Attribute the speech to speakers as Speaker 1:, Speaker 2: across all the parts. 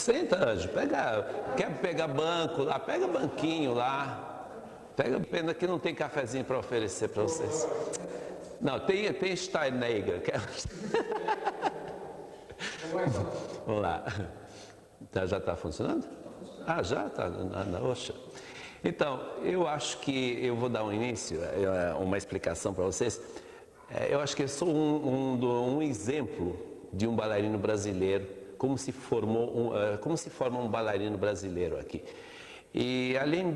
Speaker 1: Senta, Anjo, quer pegar banco lá, pega banquinho lá. Pega, pena que não tem cafezinho para oferecer para vocês. Não, tem Steinegger. Vamos lá. Já está funcionando? Ah, já está. Oxa. Então, eu acho que eu vou dar um início, uma explicação para vocês. Eu acho que eu sou um exemplo de um bailarino brasileiro, como se forma um bailarino brasileiro aqui. E além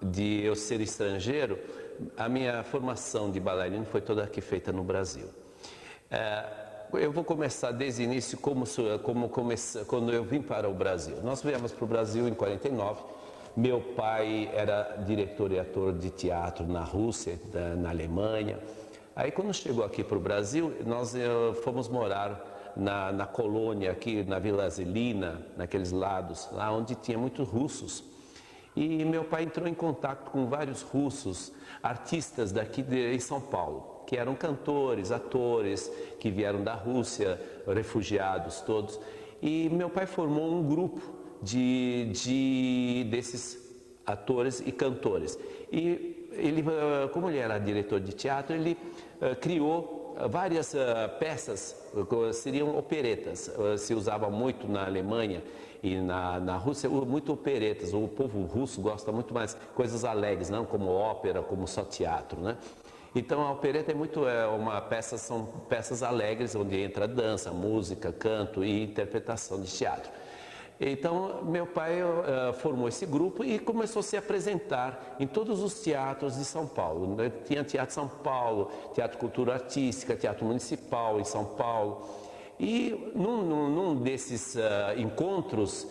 Speaker 1: de eu ser estrangeiro, a minha formação de bailarino foi toda aqui feita no Brasil. Eu vou começar desde o início, quando eu vim para o Brasil. Nós viemos para o Brasil em 49. Meu pai era diretor e ator de teatro na Rússia, na Alemanha. Aí quando chegou aqui para o Brasil, nós fomos morar na colônia aqui, na Vila Zelina, naqueles lados, lá onde tinha muitos russos. E meu pai entrou em contato com vários russos, artistas daqui em São Paulo, que eram cantores, atores, que vieram da Rússia, refugiados todos. E meu pai formou um grupo desses atores e cantores. E ele, como ele era diretor de teatro, ele criou várias peças, seriam operetas. Se usava muito na Alemanha e na Rússia, muito operetas. O povo russo gosta muito mais coisas alegres, não como ópera, como só teatro, né? Então a opereta são peças alegres, onde entra dança, música, canto e interpretação de teatro. Então, meu pai formou esse grupo e começou a se apresentar em todos os teatros de São Paulo. Tinha Teatro São Paulo, Teatro Cultura Artística, Teatro Municipal em São Paulo. E num desses encontros,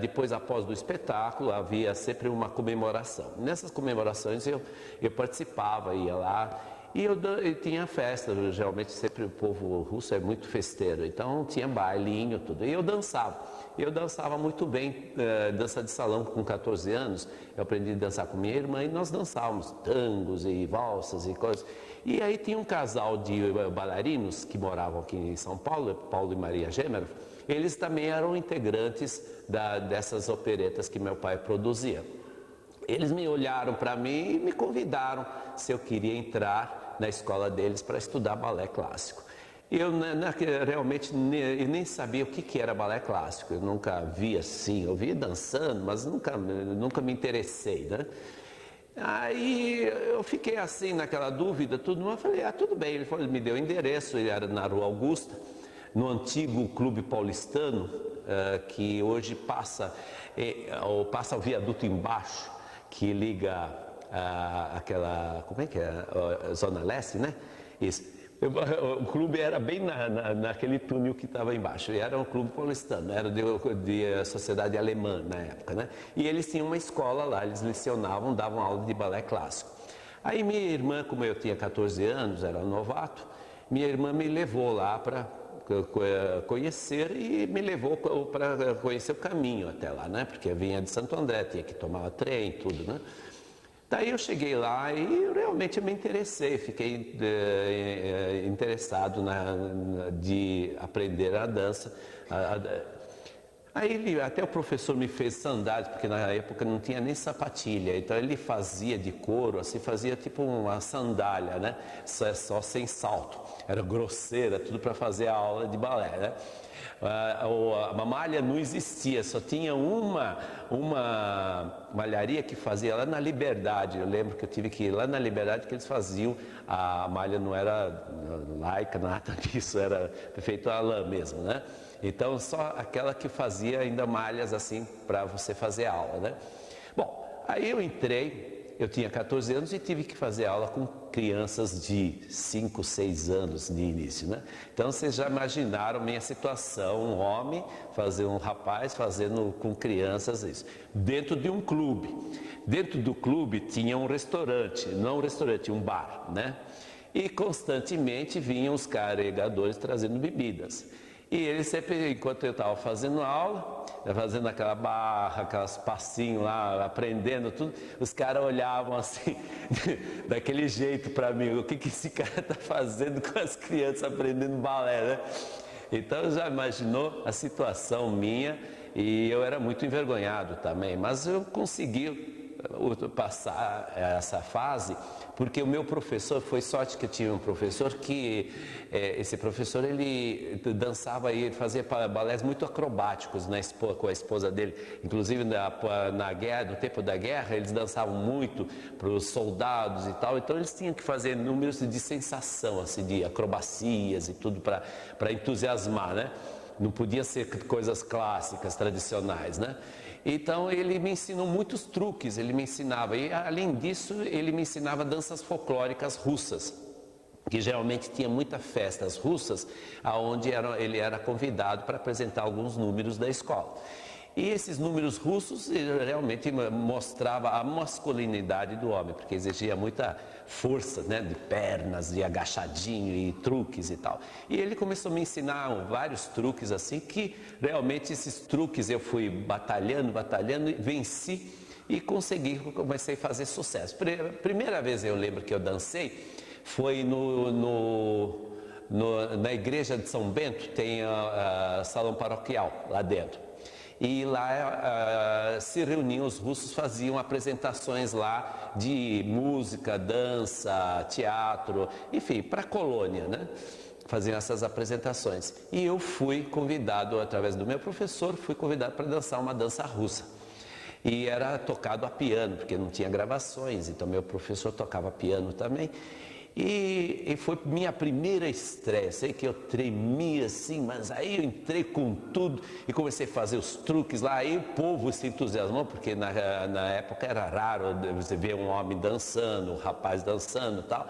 Speaker 1: depois após do espetáculo, havia sempre uma comemoração. Nessas comemorações eu participava, ia lá. E eu tinha festa, geralmente sempre o povo russo é muito festeiro, então tinha bailinho, tudo. E eu dançava muito bem, dança de salão com 14 anos, eu aprendi a dançar com minha irmã e nós dançávamos tangos e valsas e coisas. E aí tinha um casal de bailarinos que moravam aqui em São Paulo, Paulo e Maria Gêmero, eles também eram integrantes dessas operetas que meu pai produzia. Eles me olharam para mim e me convidaram se eu queria entrar na escola deles para estudar balé clássico. Eu realmente nem sabia o que era balé clássico, eu nunca vi assim, eu vi dançando, mas nunca me interessei, né? Aí eu fiquei assim naquela dúvida, tudo, mas eu falei, tudo bem, ele me deu o endereço, ele era na Rua Augusta, no antigo Clube Paulistano, que hoje passa o viaduto embaixo, que liga aquela, como é que é, Zona Leste, né? Isso. O clube era bem naquele túnel que estava embaixo, e era um clube paulistano, era de sociedade alemã na época, né? E eles tinham uma escola lá, eles lecionavam, davam aula de balé clássico. Aí minha irmã, como eu tinha 14 anos, era novato, minha irmã me levou lá para conhecer e me levou para conhecer o caminho até lá, né? Porque eu vinha de Santo André, tinha que tomar trem, tudo, né? Daí eu cheguei lá e realmente me interessei, fiquei interessado de aprender a dança. Aí até o professor me fez sandálias, porque na época não tinha nem sapatilha, então ele fazia de couro, assim, fazia tipo uma sandália, né? Só sem salto, era grosseira, tudo para fazer a aula de balé, né? A malha não existia, só tinha uma malharia que fazia lá na Liberdade. Eu lembro que eu tive que ir lá na Liberdade que eles faziam, a malha não era laica, nada disso, era feito a lã mesmo, né? Então só aquela que fazia ainda malhas assim para você fazer aula, né? Bom, aí eu entrei. Eu tinha 14 anos e tive que fazer aula com crianças de 5, 6 anos de início, né? Então vocês já imaginaram minha situação, um rapaz fazendo com crianças isso, dentro de um clube. Dentro do clube tinha um restaurante, não um restaurante, um bar, né? E constantemente vinham os carregadores trazendo bebidas. E eles sempre, enquanto eu estava fazendo aula, fazendo aquela barra, aqueles passinhos lá, aprendendo tudo, os caras olhavam assim, daquele jeito para mim, o que esse cara está fazendo com as crianças aprendendo balé, né? Então já imaginou a situação minha, e eu era muito envergonhado também, mas eu consegui passar essa fase, porque o meu professor, foi sorte que eu tinha um professor que, esse professor, ele dançava e fazia balés muito acrobáticos com a esposa dele, inclusive na guerra, no tempo da guerra, eles dançavam muito para os soldados e tal, então eles tinham que fazer números de sensação, assim, de acrobacias e tudo para entusiasmar, né? Não podia ser coisas clássicas, tradicionais, né? Então ele me ensinou muitos truques, ele me ensinava, e além disso ele me ensinava danças folclóricas russas, que geralmente tinha muitas festas russas, onde ele era convidado para apresentar alguns números da escola. E esses números russos realmente mostrava a masculinidade do homem, porque exigia muita força, né, de pernas, de agachadinho e truques e tal. E ele começou a me ensinar vários truques assim, que realmente esses truques eu fui batalhando, venci e consegui, comecei a fazer sucesso. Primeira vez eu lembro que eu dancei foi na igreja de São Bento, tem salão paroquial lá dentro. E lá se reuniam, os russos faziam apresentações lá de música, dança, teatro, enfim, para a colônia, né? Faziam essas apresentações. E eu fui convidado, através do meu professor, fui convidado para dançar uma dança russa. E era tocado a piano, porque não tinha gravações, então meu professor tocava piano também. E foi minha primeira estreia, sei que eu tremia assim, mas aí eu entrei com tudo e comecei a fazer os truques lá, aí o povo se entusiasmou, porque na época era raro você ver um homem dançando, um rapaz dançando e tal,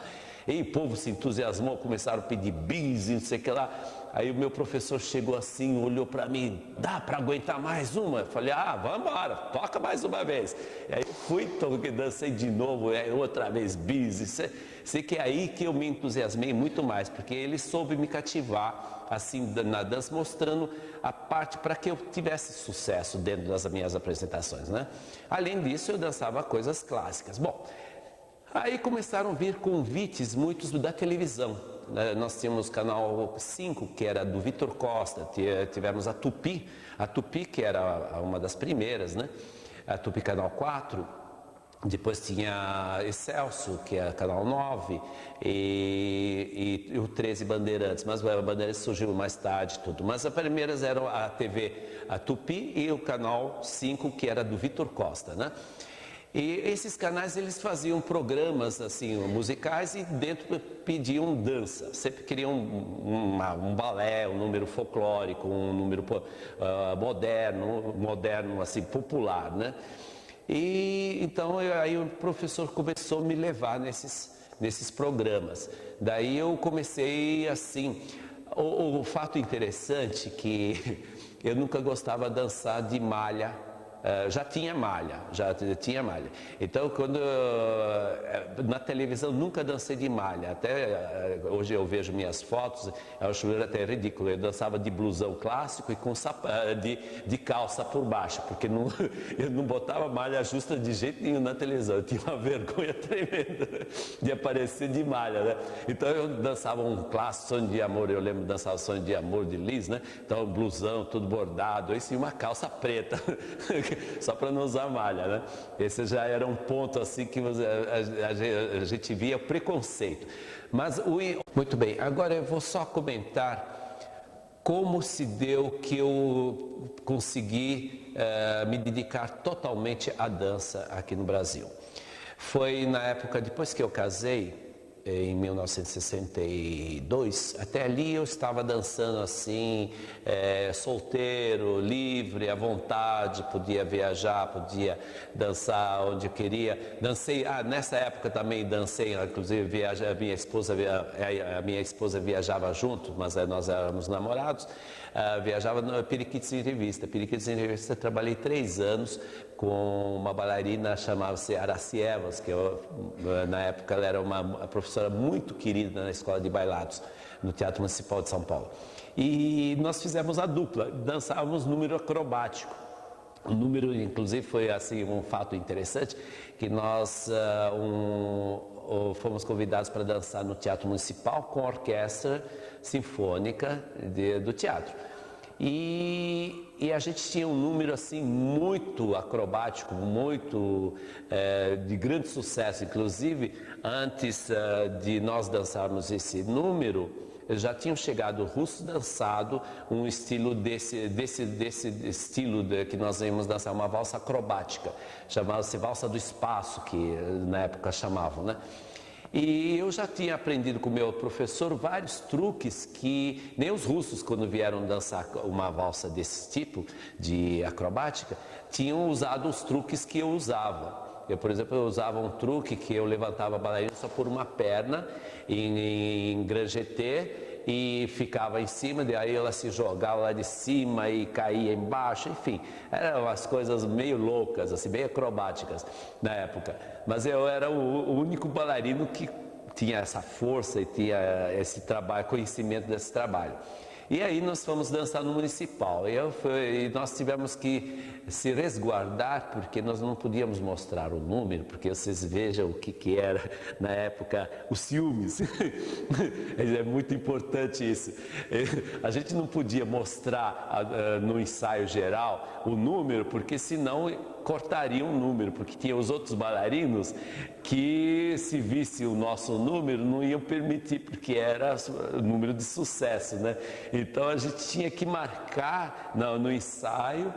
Speaker 1: e o povo se entusiasmou, começaram a pedir bis e não sei o que lá. Aí o meu professor chegou assim, olhou para mim, dá para aguentar mais uma? Eu falei, vamos embora, toca mais uma vez. E aí eu fui, dancei de novo, outra vez bis. Sei que é aí que eu me entusiasmei muito mais, porque ele soube me cativar assim na dança, mostrando a parte para que eu tivesse sucesso dentro das minhas apresentações, né? Além disso, eu dançava coisas clássicas. Bom, aí começaram a vir convites, muitos da televisão. Nós tínhamos o canal 5, que era do Vitor Costa, tivemos a Tupi, que era uma das primeiras, né? A Tupi Canal 4, depois tinha Excelsior, que é canal 9, e o 13 Bandeirantes, mas a Bandeirantes surgiu mais tarde tudo. Mas as primeiras eram a TV, a Tupi, e o canal 5, que era do Vitor Costa, né? E esses canais, eles faziam programas assim musicais e dentro pediam dança, sempre queriam um balé, um número folclórico, um número moderno assim, popular, né? E então aí o professor começou a me levar nesses programas. Daí eu comecei assim, o fato interessante que eu nunca gostava de dançar de malha. Já tinha malha. Então, na televisão, nunca dancei de malha. Até hoje eu vejo minhas fotos, eu acho até ridículo. Eu dançava de blusão clássico e com de calça por baixo, porque eu não botava malha justa de jeito nenhum na televisão. Eu tinha uma vergonha tremenda de aparecer de malha, né? Então, eu dançava um clássico, Sonho de Amor. Eu lembro de dançar o Sonho de Amor de Liz, né? Então, blusão, tudo bordado, isso e uma calça preta. Só para não usar malha, né? Esse já era um ponto assim que a gente via preconceito. Mas muito bem, agora eu vou só comentar como se deu que eu consegui me dedicar totalmente à dança aqui no Brasil. Foi na época, depois que eu casei, em 1962, até ali eu estava dançando assim, solteiro, livre, à vontade, podia viajar, podia dançar onde eu queria. Dancei, nessa época também dancei, inclusive a minha esposa viajava junto, mas nós éramos namorados. Viajava no Periquitos em Revista. Periquitos em Revista, trabalhei 3 anos com uma bailarina, chamava-se Araci Evans, que na época ela era uma professora muito querida na Escola de Bailados, no Teatro Municipal de São Paulo. E nós fizemos a dupla, dançávamos número acrobático. O número, inclusive, foi assim um fato interessante, que nós, fomos convidados para dançar no Teatro Municipal com a orquestra sinfônica do teatro. E a gente tinha um número assim muito acrobático, muito de grande sucesso. Inclusive, antes de nós dançarmos esse número, já tinham chegado russos dançado um estilo desse estilo que nós íamos dançar, uma valsa acrobática, chamava-se valsa do espaço, que na época chamavam, né? E eu já tinha aprendido com o meu professor vários truques que nem os russos, quando vieram dançar uma valsa desse tipo de acrobática, tinham usado os truques que eu usava. Eu, por exemplo, eu usava um truque que eu levantava a bailarina só por uma perna em grand jeté e ficava em cima, daí ela se jogava lá de cima e caía embaixo, enfim, eram umas coisas meio loucas, assim, bem acrobáticas na época. Mas eu era o único bailarino que tinha essa força e tinha esse trabalho, conhecimento desse trabalho. E aí nós fomos dançar no Municipal e nós tivemos que se resguardar porque nós não podíamos mostrar o número, porque vocês vejam o que era na época os ciúmes. É muito importante isso. A gente não podia mostrar no ensaio geral o número, porque senão cortariam o número, porque tinha os outros bailarinos que, se visse o nosso número, não iam permitir, porque era número de sucesso, né? Então a gente tinha que marcar no ensaio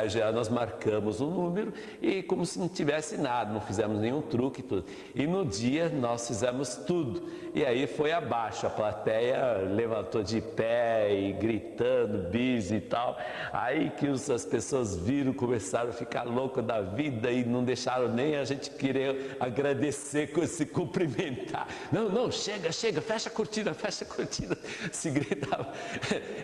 Speaker 1: geral nós marcamos o número e como se não tivesse nada, não fizemos nenhum truque, tudo. E no dia nós fizemos tudo. E aí foi abaixo, a plateia levantou de pé e gritando, bis e tal. Aí que as pessoas viram, começaram a ficar loucas da vida e não deixaram nem a gente querer agradecer, se cumprimentar. Não, chega, fecha a cortina, se gritava.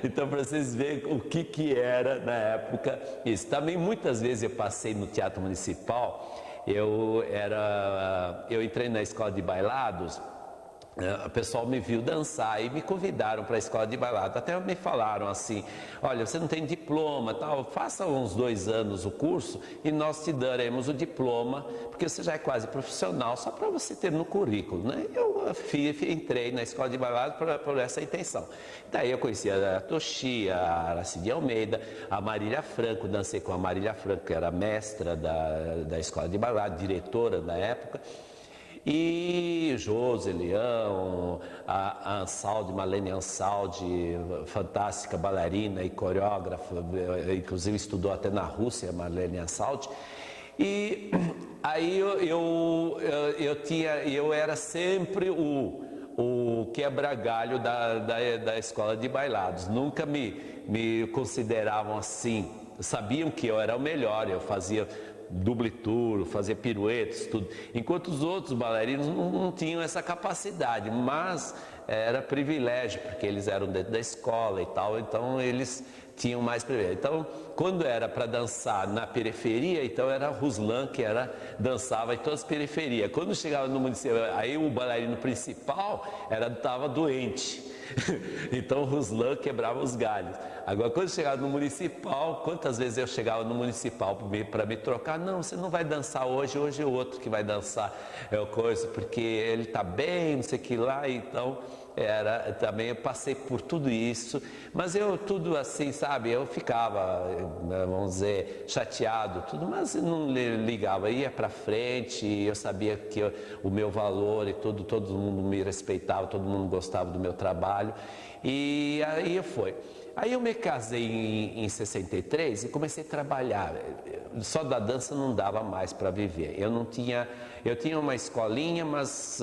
Speaker 1: Então, para vocês verem o que era na época isso. Também muitas vezes eu passei no Teatro Municipal, eu entrei na escola de bailados. O pessoal me viu dançar e me convidaram para a escola de bailado. Até me falaram assim: olha, você não tem diploma, tal, faça uns 2 anos o curso e nós te daremos o diploma, porque você já é quase profissional, só para você ter no currículo, né? Eu entrei na escola de bailado por essa intenção. Daí eu conheci a Toshi, a Aracide Almeida, a Marília Franco, dancei com a Marília Franco, que era mestra da escola de bailado, diretora da época. E Josi Leão, a Ansaldi, Marlene Ansaldi, fantástica bailarina e coreógrafa, inclusive estudou até na Rússia, Marlene Ansaldi. E aí eu era sempre o quebra-galho da escola de bailados. Nunca me consideravam assim, sabiam que eu era o melhor, eu fazia double tour, fazer piruetas, tudo. Enquanto os outros bailarinos não tinham essa capacidade, mas era privilégio, porque eles eram dentro da escola e tal, então eles tinham mais privilégio. Então, quando era para dançar na periferia, então era Ruslan que dançava em todas as periferias. Quando chegava no município, aí o bailarino principal estava doente. Então o Ruslan quebrava os galhos. Agora, quando chegava no Municipal, quantas vezes eu chegava no Municipal para me trocar? Não, você não vai dançar hoje é o outro que vai dançar, coisa, porque ele está bem, não sei o que lá, então também eu passei por tudo isso, mas tudo assim, sabe, eu ficava, vamos dizer, chateado, tudo, mas não ligava, ia para frente, eu sabia que o meu valor e tudo, todo mundo me respeitava, todo mundo gostava do meu trabalho, e aí foi. Aí eu me casei em 63 e comecei a trabalhar. Só da dança não dava mais para viver. Eu tinha uma escolinha, mas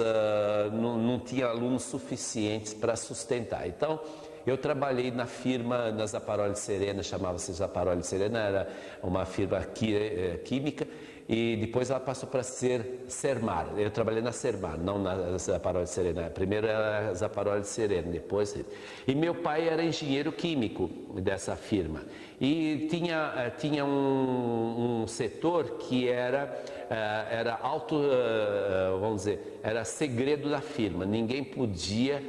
Speaker 1: não tinha alunos suficientes para sustentar. Então, eu trabalhei na firma, na Zaparoli Serena, chamava-se Zaparoli Serena, era uma firma química, e depois ela passou para ser Sermar. Eu trabalhei na Sermar, não na Zaparoli Serena. Primeiro era Zaparoli Serena, depois... E meu pai era engenheiro químico dessa firma. E tinha um setor que era vamos dizer, era segredo da firma. Ninguém podia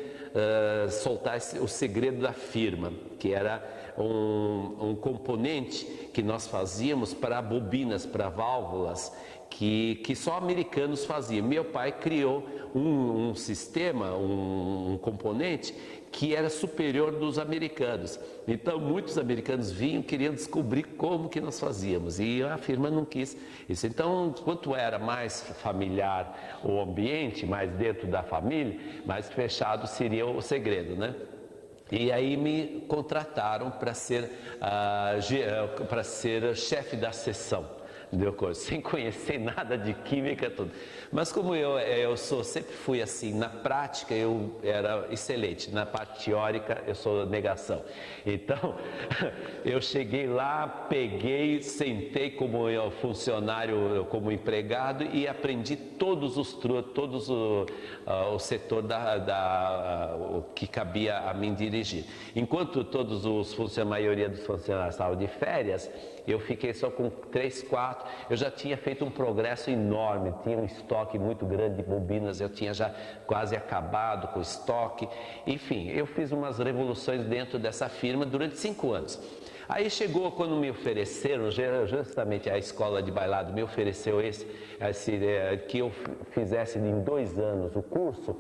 Speaker 1: soltar o segredo da firma, que era um componente que nós fazíamos para bobinas, para válvulas, que só americanos faziam. Meu pai criou um sistema, um componente que era superior dos americanos. Então muitos americanos vinham queriam descobrir como que nós fazíamos e a firma não quis isso. Então, quanto era mais familiar o ambiente, mais dentro da família, mais fechado seria o segredo, né? E aí me contrataram para ser chefe da seção. Sem conhecer nada de química, tudo. Mas como sempre fui assim, na prática eu era excelente, na parte teórica eu sou negação. Então, eu cheguei lá, peguei, sentei como funcionário, como empregado e aprendi todos o setor o que cabia a mim dirigir. Enquanto a maioria dos funcionários estavam de férias, eu fiquei só com 3, 4, eu já tinha feito um progresso enorme, tinha um estoque muito grande de bobinas, eu tinha já quase acabado com o estoque, enfim, eu fiz umas revoluções dentro dessa firma durante 5 anos. Aí chegou quando me ofereceram, justamente a escola de bailado me ofereceu que eu fizesse em 2 anos o curso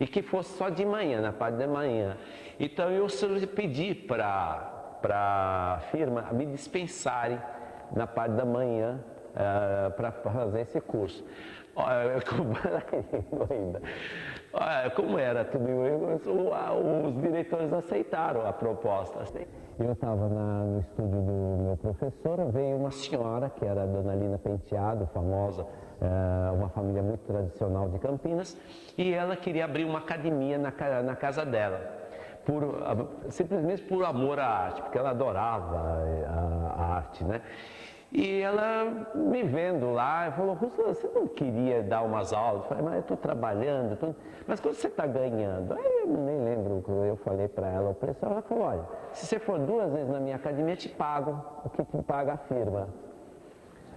Speaker 1: e que fosse só de manhã, na parte da manhã. Então eu pedi para a firma me dispensarem na parte da manhã para fazer esse curso. Como era tudo, os diretores aceitaram a proposta. Eu estava no estúdio do meu professor, veio uma senhora que era a Dona Lina Penteado, famosa, uma família muito tradicional de Campinas, e ela queria abrir uma academia na casa dela. Simplesmente por amor à arte, porque ela adorava a arte, né? E ela me vendo lá, falou: Russo, você não queria dar umas aulas? Eu falei: mas eu estou trabalhando, mas quando você está ganhando? Aí eu nem lembro o que eu falei para ela, o preço. Ela falou: olha, se você for 2 vezes na minha academia, eu te pago o que te paga a firma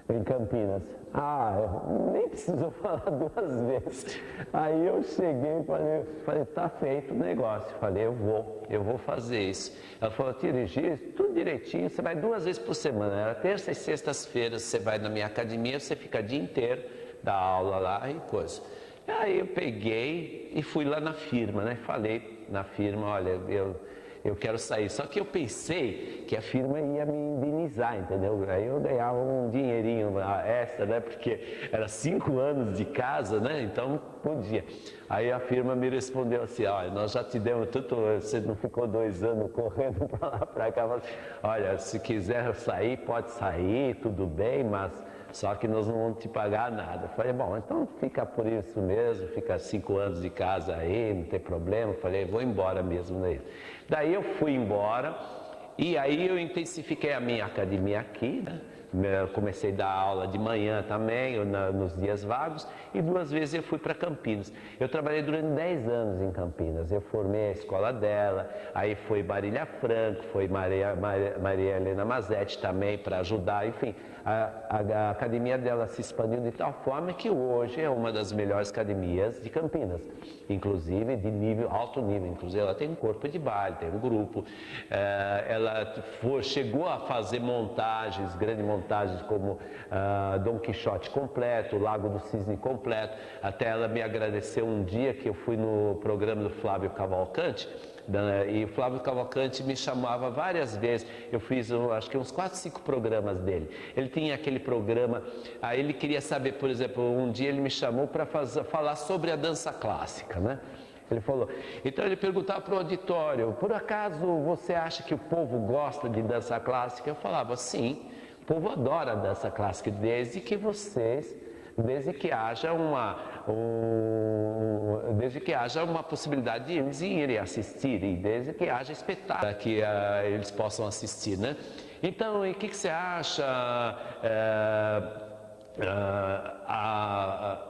Speaker 1: em Campinas. Nem precisou falar 2 vezes. Aí eu cheguei e falei: tá feito o negócio. Falei: eu vou fazer isso. Ela falou: dirigir tudo direitinho, você vai 2 vezes por semana. Era terça e sextas-feiras, você vai na minha academia, você fica o dia inteiro, dá aula lá e coisa. Aí eu peguei e fui lá na firma, né? Falei na firma: olha, eu quero sair. Só que eu pensei que a firma ia me indenizar, entendeu? Aí eu ganhava um dinheirinho extra, né? Porque era 5 anos de casa, né? Então podia. Aí a firma me respondeu assim: olha, nós já te demos tudo, você não ficou 2 anos correndo para lá, para cá. Olha, se quiser sair, pode sair, tudo bem, mas só que nós não vamos te pagar nada. Falei: bom, então fica por isso mesmo, fica 5 anos de casa aí, não tem problema. Falei: vou embora mesmo, né? Daí eu fui embora e aí eu intensifiquei a minha academia aqui, né? Eu comecei a dar aula de manhã também, nos dias vagos, e 2 vezes eu fui para Campinas. Eu trabalhei durante 10 anos em Campinas, eu formei a escola dela, aí foi Marília Franco, foi Maria Helena Mazetti também para ajudar, enfim. A academia dela se expandiu de tal forma que hoje é uma das melhores academias de Campinas, inclusive de alto nível. Inclusive ela tem um corpo de baile, tem um grupo, ela chegou a fazer grandes montagens como Dom Quixote completo, Lago do Cisne completo. Até ela me agradeceu um dia que eu fui no programa do Flávio Cavalcante, e o Flávio Cavalcante me chamava várias vezes. Eu fiz acho que uns 4, 5 programas dele. Ele tinha aquele programa, aí ele queria saber, por exemplo, um dia ele me chamou para falar sobre a dança clássica, né? Ele falou, então ele perguntava para o auditório: por acaso você acha que o povo gosta de dança clássica? Eu falava: sim, o povo adora a dança clássica, desde que haja uma possibilidade de eles irem assistir, e desde que haja espetáculo que eles possam assistir, né? Então, e o que você acha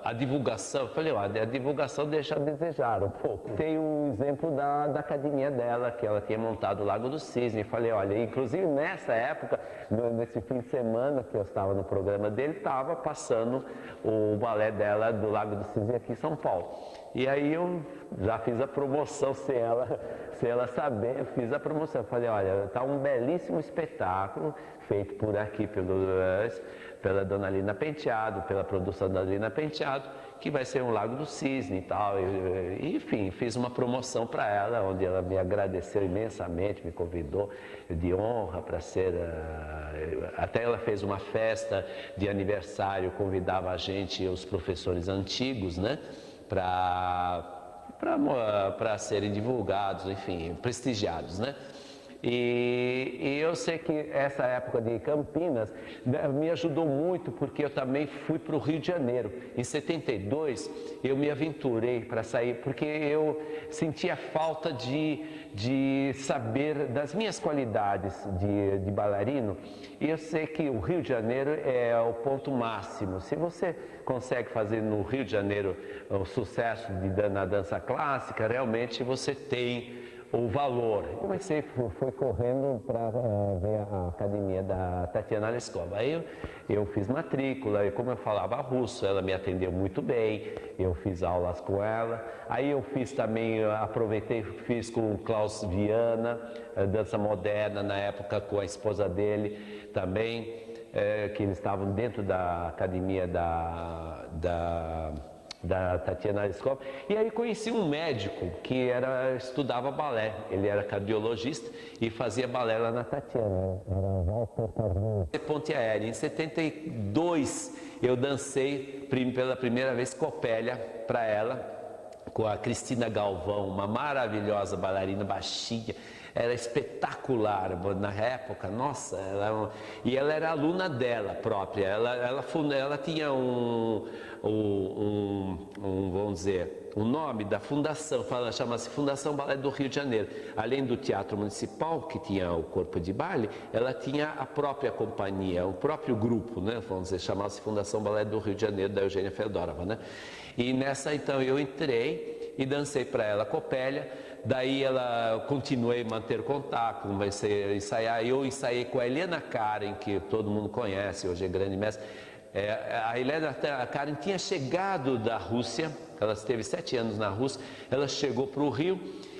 Speaker 1: a divulgação, eu falei, olha, a divulgação deixa a desejar um pouco. Tem um exemplo da academia dela, que ela tinha montado o Lago do Cisne. Eu falei, olha, inclusive nessa época, nesse fim de semana que eu estava no programa dele, estava passando o balé dela do Lago do Cisne aqui em São Paulo. E aí eu já fiz a promoção sem ela saber, eu fiz a promoção. Eu falei, olha, está um belíssimo espetáculo feito por aqui pela Dona Lina Penteado, pela produção da Lina Penteado, que vai ser um Lago do Cisne e tal. Enfim, fiz uma promoção para ela, onde ela me agradeceu imensamente, me convidou de honra para ser... Até ela fez uma festa de aniversário, convidava a gente, os professores antigos, né? Para serem divulgados, enfim, prestigiados, né? E eu sei que essa época de Campinas me ajudou muito, porque eu também fui para o Rio de Janeiro. Em 72, eu me aventurei para sair, porque eu sentia falta de saber das minhas qualidades de bailarino. E eu sei que o Rio de Janeiro é o ponto máximo. Se você consegue fazer no Rio de Janeiro o sucesso na dança clássica, realmente você tem o valor. Eu comecei, fui correndo para ver a academia da Tatiana Leskova. Aí eu fiz matrícula, e como eu falava russo, ela me atendeu muito bem, eu fiz aulas com ela. Aí eu fiz também, aproveitei, fiz com o Klaus Viana, dança moderna, na época com a esposa dele também, que eles estavam dentro da academia da Tatiana Leskova. E aí conheci um médico que estudava balé, ele era cardiologista e fazia balé lá na Tatiana, era Walter Carvalho. Ponte Aérea. Em 72 eu dancei pela primeira vez Copélia para ela, com a Cristina Galvão, uma maravilhosa bailarina baixinha. Era espetacular na época, nossa, e ela era aluna dela própria, ela tinha vamos dizer, o nome da fundação, chama-se Fundação Balé do Rio de Janeiro. Além do Teatro Municipal, que tinha o corpo de baile, ela tinha a própria companhia, o próprio grupo, né? Vamos dizer, chamava-se Fundação Balé do Rio de Janeiro, da Eugênia Fedorova, né? E nessa, então, eu entrei e dancei para ela Copélia. Daí continuei a manter contato, comecei a ensaiar. Eu ensaiei com a Helena Karen, que todo mundo conhece, hoje é grande mestre. A Helena Karen tinha chegado da Rússia, ela esteve 7 anos na Rússia, ela chegou para o Rio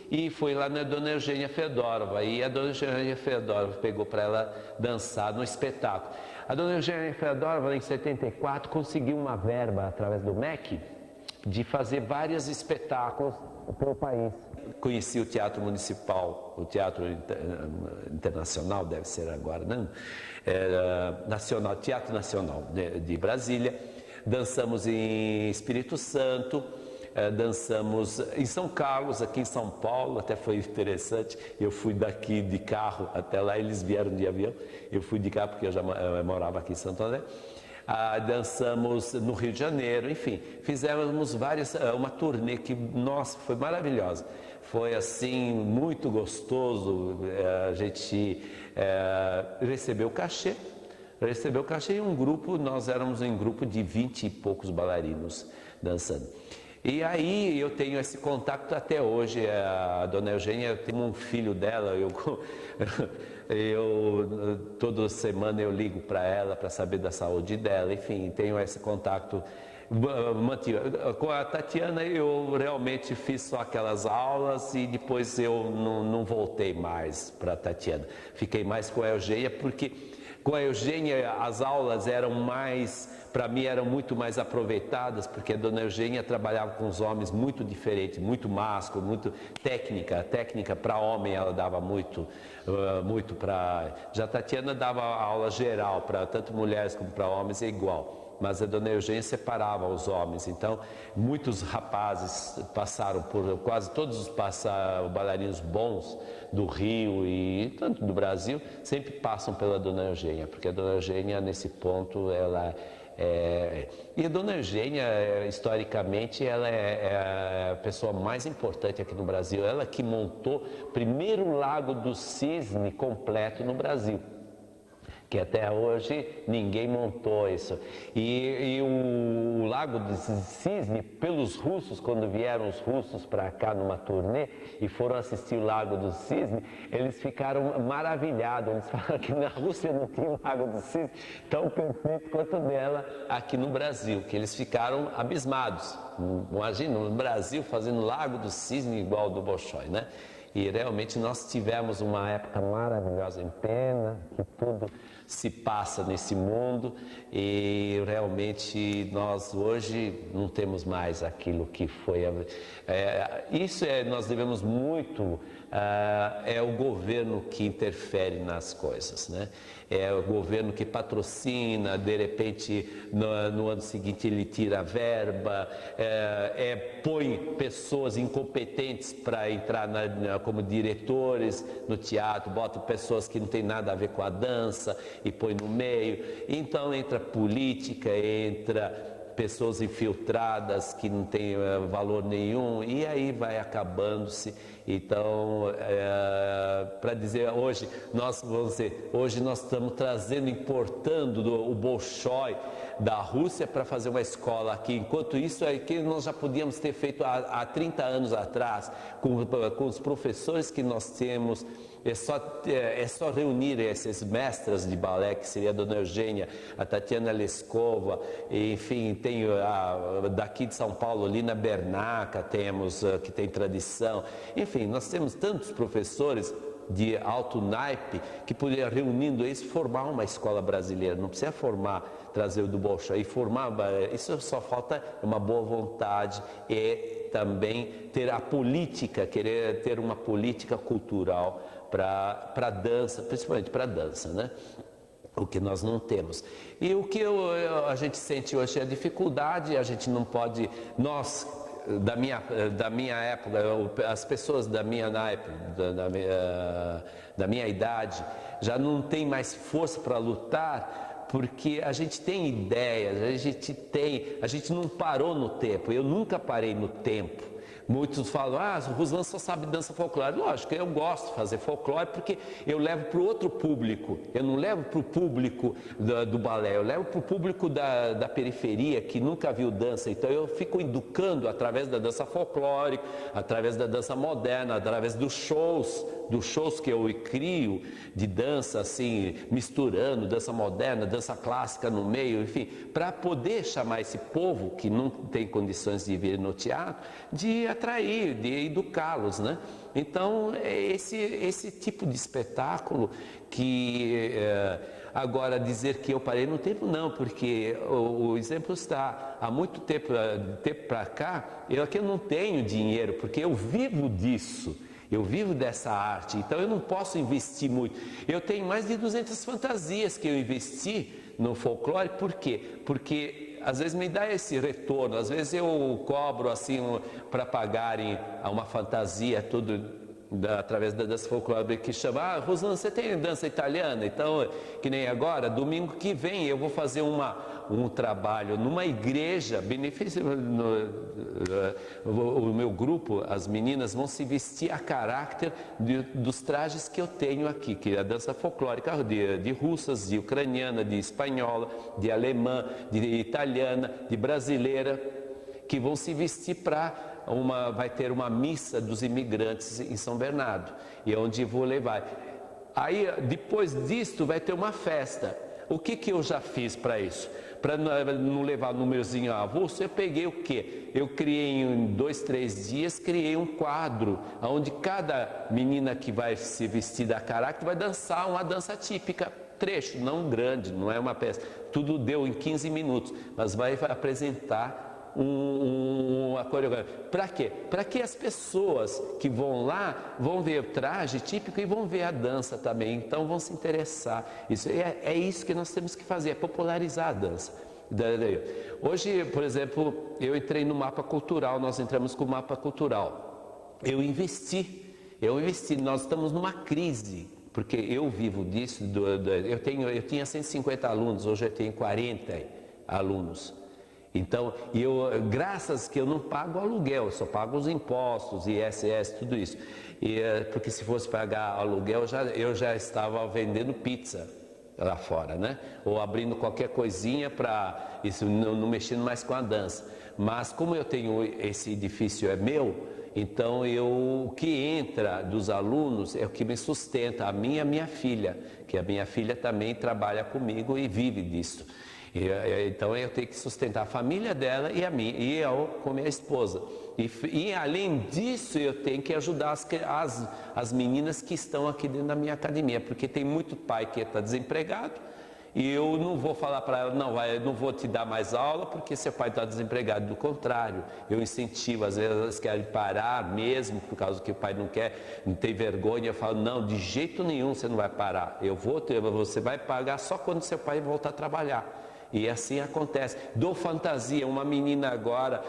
Speaker 1: e foi lá na Dona Eugênia Fedorova. E a Dona Eugênia Fedorova pegou para ela dançar no espetáculo. A Dona Eugênia Fedorova, em 74, conseguiu uma verba através do MEC de fazer vários espetáculos pelo país. Conheci o Teatro Municipal, o Teatro Internacional, deve ser agora, não? Nacional, Teatro Nacional de Brasília. Dançamos em Espírito Santo, dançamos em São Carlos, aqui em São Paulo, até foi interessante. Eu fui daqui de carro até lá, eles vieram de avião, eu fui de carro porque eu já morava aqui em Santo André. Dançamos no Rio de Janeiro, enfim, fizemos uma turnê que, nossa, foi maravilhosa. Foi assim, muito gostoso, a gente recebeu cachê e nós éramos um grupo de 20 e poucos bailarinos dançando. E aí eu tenho esse contato até hoje, a Dona Eugênia, eu tenho um filho dela, toda semana eu ligo para ela para saber da saúde dela, enfim, tenho esse contato mantido. Com a Tatiana eu realmente fiz só aquelas aulas e depois eu não voltei mais para a Tatiana. Fiquei mais com a Eugênia, porque com a Eugênia as aulas eram para mim eram muito mais aproveitadas, porque a Dona Eugênia trabalhava com os homens muito diferente, muito másculo, muito técnica para homem ela dava muito para... Já a Tatiana dava aula geral para tanto mulheres como para homens, é igual. Mas a Dona Eugênia separava os homens, então muitos rapazes passaram quase todos os bailarinos bons do Rio e tanto do Brasil, sempre passam pela Dona Eugênia, porque a Dona Eugênia nesse ponto, e a Dona Eugênia, historicamente, ela é a pessoa mais importante aqui no Brasil, ela que montou o primeiro Lago do Cisne completo no Brasil, que até hoje ninguém montou isso. E o Lago
Speaker 2: Lago do Cisne pelos russos, quando vieram os russos para cá numa turnê e foram assistir o Lago do Cisne, eles ficaram maravilhados. Eles falaram que na Rússia não tinha o Lago do Cisne tão perfeito quanto dela aqui no Brasil, que eles ficaram abismados. Imagina, no Brasil fazendo Lago do Cisne igual ao do Bolshoi, né? E realmente nós tivemos uma época maravilhosa, em pena que tudo se passa nesse mundo e realmente nós hoje não temos mais aquilo que foi. Nós devemos muito, é o governo que interfere nas coisas, né? É o governo que patrocina, de repente no ano seguinte ele tira a verba, põe pessoas incompetentes para entrar como diretores no teatro, bota pessoas que não tem nada a ver com a dança e põe no meio. Então entra política, entra pessoas infiltradas que não têm valor nenhum e aí vai acabando-se. Então, para dizer, hoje nós estamos trazendo, importando o Bolshoi da Rússia para fazer uma escola aqui. Enquanto isso, que nós já podíamos ter feito há 30 anos atrás, com os professores que nós temos. É só reunir esses mestras de balé, que seria a Dona Eugênia, a Tatiana Leskova, enfim, tem daqui de São Paulo, Lina Bernaca, temos, que tem tradição. Enfim, nós temos tantos professores de alto naipe que poderiam, reunindo eles, formar uma escola brasileira. Não precisa trazer o do Bolshoi, isso só falta uma boa vontade e também ter a política, querer ter uma política cultural para a dança, principalmente para a dança, né? O que nós não temos. E o que a gente sente hoje é a dificuldade, a gente não pode, da minha época, as pessoas da minha idade, já não tem mais força para lutar, porque a gente tem ideias, a gente não parou no tempo, eu nunca parei no tempo. Muitos falam, o Ruslan só sabe dança folclórica. Lógico, eu gosto de fazer folclore porque eu levo para o outro público. Eu não levo para o público do balé, eu levo para o público da periferia que nunca viu dança. Então eu fico educando através da dança folclórica, através da dança moderna, através dos shows que eu crio de dança, assim, misturando dança moderna, dança clássica no meio, enfim, para poder chamar esse povo que não tem condições de vir no teatro, de atrair, de educá-los, né? Então, é esse tipo de espetáculo que, agora, dizer que eu parei no tempo, não, porque o exemplo está, há muito tempo para cá, eu não tenho dinheiro, porque eu vivo disso. Eu vivo dessa arte, então eu não posso investir muito. Eu tenho mais de 200 fantasias que eu investi no folclore, por quê? Porque às vezes me dá esse retorno, às vezes eu cobro assim para pagarem uma fantasia, tudo através da dança folclórica, que chama, Ruslan, você tem dança italiana? Então, que nem agora, domingo que vem eu vou fazer um trabalho numa igreja, o meu grupo, as meninas vão se vestir a caráter dos trajes que eu tenho aqui, que é a dança folclórica de russas, de ucraniana, de espanhola, de alemã, de italiana, de brasileira, que vão se vestir vai ter uma missa dos imigrantes em São Bernardo, e é onde vou levar. Aí, depois disto, vai ter uma festa. O que eu já fiz para isso? Para não levar númerozinho avulso, eu peguei o quê? Eu criei em 2, 3 dias, criei um quadro, onde cada menina que vai se vestir da caráter vai dançar uma dança típica, trecho, não grande, não é uma peça. Tudo deu em 15 minutos, mas vai apresentar uma coreografia. Para quê? Para que as pessoas que vão lá vão ver o traje típico e vão ver a dança também, então vão se interessar. É isso que nós temos que fazer, é popularizar a dança. Hoje, por exemplo, eu entrei no mapa cultural, nós entramos com o mapa cultural. Eu investi, nós estamos numa crise, porque eu vivo disso, eu tinha 150 alunos, hoje eu tenho 40 alunos. Então, graças que eu não pago aluguel, eu só pago os impostos, ISS, tudo isso., porque se fosse pagar aluguel, eu já estava vendendo pizza. lá fora, né? Ou abrindo qualquer coisinha para isso, não mexendo mais com a dança. Mas como eu tenho esse edifício é meu, então o que entra dos alunos é o que me sustenta, a minha filha, que a minha filha também trabalha comigo e vive disso. Então eu tenho que sustentar a família dela e a minha, e eu com minha esposa. E além disso eu tenho que ajudar as meninas que estão aqui dentro da minha academia, porque tem muito pai que está desempregado e eu não vou falar para ela, não vou te dar mais aula porque seu pai está desempregado. Do contrário, eu incentivo, às vezes elas querem parar mesmo por causa que o pai não quer, não tem vergonha. Eu falo, não, de jeito nenhum você não vai parar, você vai pagar só quando seu pai voltar a trabalhar. E assim acontece. Dou fantasia, uma menina agora,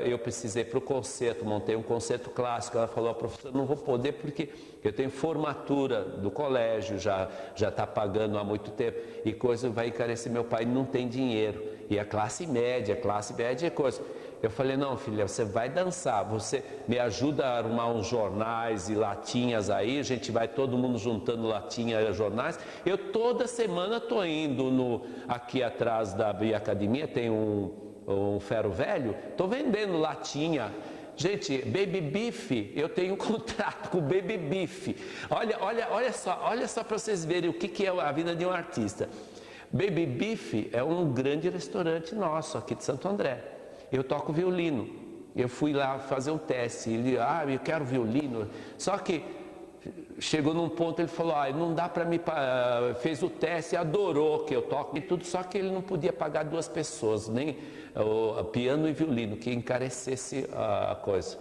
Speaker 2: eu precisei para o concerto, montei um concerto clássico, ela falou, professor, não vou poder porque eu tenho formatura do colégio, já está pagando há muito tempo, e coisa vai encarecer, meu pai não tem dinheiro, e a classe média é coisa. Eu falei, não filha, você vai dançar, você me ajuda a arrumar uns jornais e latinhas aí, a gente vai todo mundo juntando latinhas e jornais. Eu toda semana estou indo aqui atrás da minha academia, tem um ferro velho, estou vendendo latinha. Gente, Baby Beef, eu tenho um contrato com o Baby Beef. Olha só para vocês verem o que é a vida de um artista. Baby Beef é um grande restaurante nosso aqui de Santo André. Eu toco violino, eu fui lá fazer um teste, ele, eu quero violino, só que chegou num ponto, ele falou, não dá para mim, fez o teste, adorou que eu toco e tudo, só que ele não podia pagar 2 pessoas, nem o piano e violino, que encarecesse a coisa.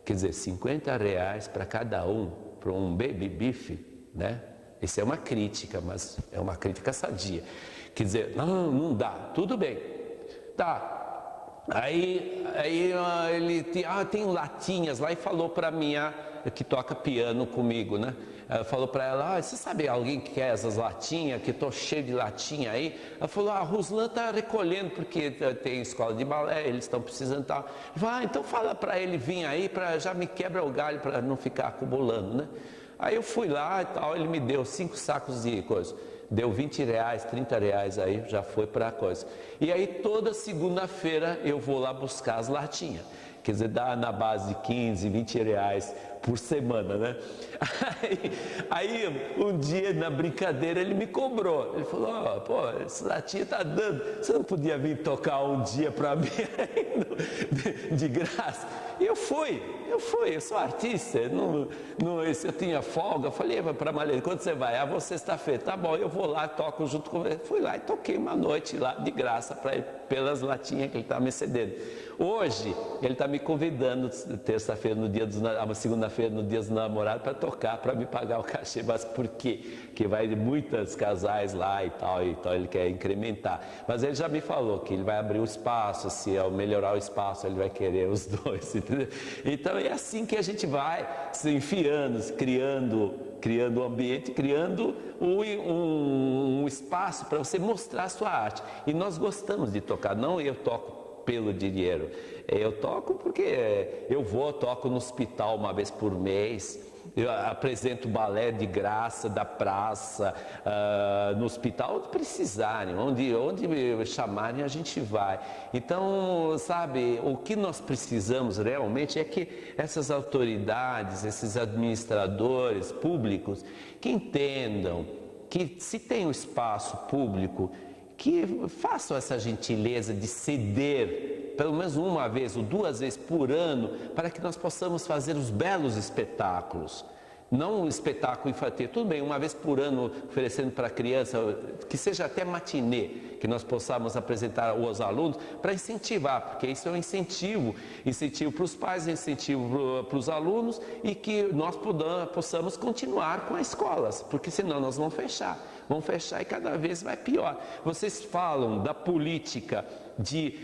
Speaker 2: Quer dizer, R$50 para cada um, para um Baby Beef, né? Isso é uma crítica, mas é uma crítica sadia. Quer dizer, não dá, tudo bem, tá. Aí ele tem latinhas lá e falou para minha, que toca piano comigo, né? Falou para ela, você sabe alguém que quer essas latinhas, que estou cheio de latinha aí? Ela falou, a Ruslan está recolhendo porque tem escola de balé, eles estão precisando tal. Então fala para ele vir aí, já me quebra o galho para não ficar acumulando, né? Aí eu fui lá e tal, ele me deu 5 sacos de coisa. Deu R$20, R$30 aí, já foi para a coisa. E aí toda segunda-feira eu vou lá buscar as latinhas. Quer dizer, dá na base de 15, R$20 por semana, né? Aí um dia, na brincadeira, ele me cobrou. Ele falou, pô, essa latinha tá dando, você não podia vir tocar um dia para mim de graça? E eu fui, eu sou artista, se eu tinha folga, eu falei para a Marlene, quando você vai? Vou sexta-feira, tá bom, eu vou lá, toco junto com ele. Fui lá e toquei uma noite lá de graça para ele, pelas latinhas que ele estava me cedendo. Hoje, ele está me convidando terça-feira, segunda-feira, no dia dos namorados, para tocar, para me pagar o cachê. Mas por quê? Porque vai muitos casais lá e tal, ele quer incrementar. Mas ele já me falou que ele vai abrir o espaço, se eu melhorar o espaço, ele vai querer os dois, entendeu? Então é assim que a gente vai se enfiando, criando um ambiente, criando um espaço para você mostrar a sua arte. E nós gostamos de tocar, não eu toco pelo dinheiro, eu toco porque toco no hospital uma vez por mês, eu apresento balé de graça da praça, no hospital, onde precisarem, onde me chamarem a gente vai. Então, sabe, o que nós precisamos realmente é que essas autoridades, esses administradores públicos, que entendam que se tem um espaço público, que façam essa gentileza de ceder pelo menos uma vez ou 2 vezes por ano para que nós possamos fazer os belos espetáculos. Não um espetáculo infantil, tudo bem, uma vez por ano oferecendo para a criança, que seja até matinê, que nós possamos apresentar aos alunos para incentivar, porque isso é um incentivo para os pais, incentivo para os alunos e que nós possamos continuar com as escolas, porque senão nós vamos fechar e cada vez vai pior. Vocês falam da política de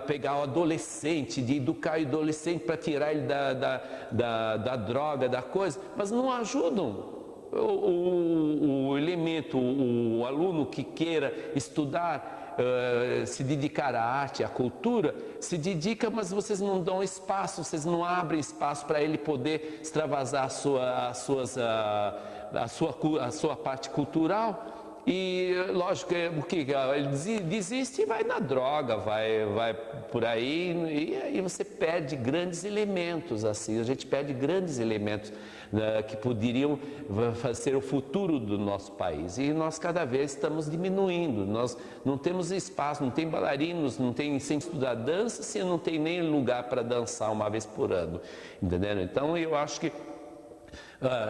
Speaker 2: pegar o adolescente, de educar o adolescente para tirar ele da droga, da coisa, mas não ajudam o elemento, o aluno que queira estudar, se dedicar à arte, à cultura, se dedica, mas vocês não dão espaço, vocês não abrem espaço para ele poder extravasar a sua parte cultural.
Speaker 1: E lógico, o que ele desiste e vai na droga, vai por aí, e aí você perde grandes elementos, assim, a gente perde grandes elementos, né, que poderiam ser o futuro do nosso país. E nós cada vez estamos diminuindo, nós não temos espaço, não tem bailarinos, não tem sem estudar dança, se não tem nem lugar para dançar uma vez por ano, entendeu? Então eu acho que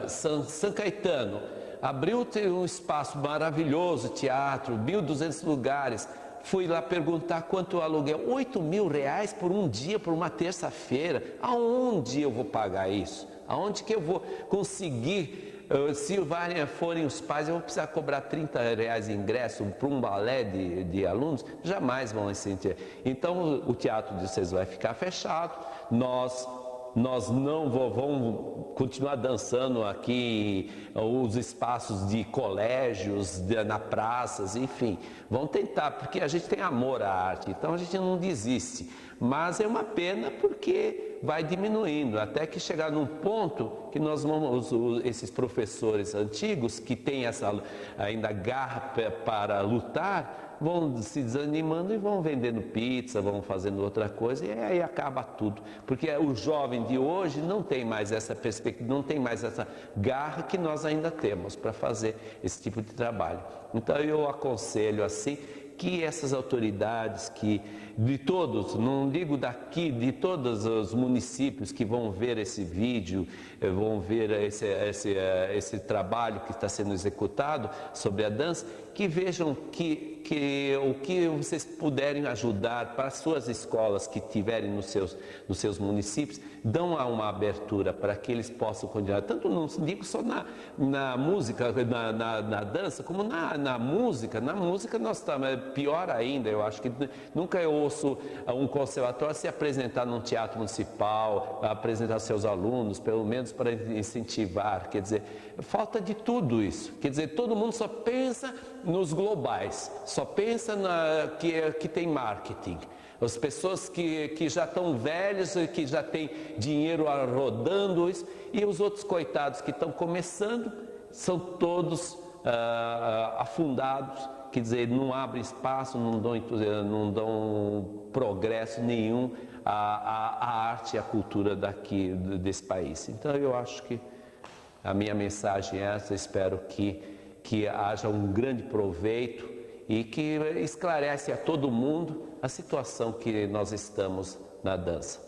Speaker 1: São Caetano abriu um espaço maravilhoso, teatro, 1.200 lugares. Fui lá perguntar quanto o aluguel, R$ 8.000 por um dia, por uma terça-feira. Aonde eu vou pagar isso? Aonde que eu vou conseguir? Se forem os pais, eu vou precisar cobrar R$ 30 de ingresso para um balé de alunos? Jamais vão incentivar. Então o teatro de vocês vai ficar fechado, nós não vamos continuar dançando aqui os espaços de colégios, na praças, enfim, vamos tentar, porque a gente tem amor à arte, então a gente não desiste, mas é uma pena porque vai diminuindo, até que chegar num ponto que nós vamos, esses professores antigos que têm essa ainda garra para lutar, vão se desanimando e vão vendendo pizza, vão fazendo outra coisa e aí acaba tudo. Porque o jovem de hoje não tem mais essa perspectiva, não tem mais essa garra que nós ainda temos para fazer esse tipo de trabalho. Então eu aconselho assim que essas autoridades, que de todos, não digo daqui, de todos os municípios que vão ver esse vídeo, vão ver esse trabalho que está sendo executado sobre a dança, que vejam que o que vocês puderem ajudar para as suas escolas que tiverem nos seus municípios, dão uma abertura para que eles possam continuar, tanto não digo só na música, na dança, como na música. Na música nós estamos, pior ainda, eu acho que nunca eu ouço um conservatório se apresentar num teatro municipal, apresentar seus alunos, pelo menos para incentivar, quer dizer, falta de tudo isso, quer dizer, todo mundo só pensa nos globais, só pensa que tem marketing. As pessoas que já estão velhas, que já têm dinheiro rodando isso, e os outros coitados que estão começando são todos afundados, quer dizer, não abrem espaço, não dão progresso nenhum à arte e à cultura desse país. Então eu acho que a minha mensagem é essa, espero que haja um grande proveito e que esclarece a todo mundo a situação que nós estamos na dança.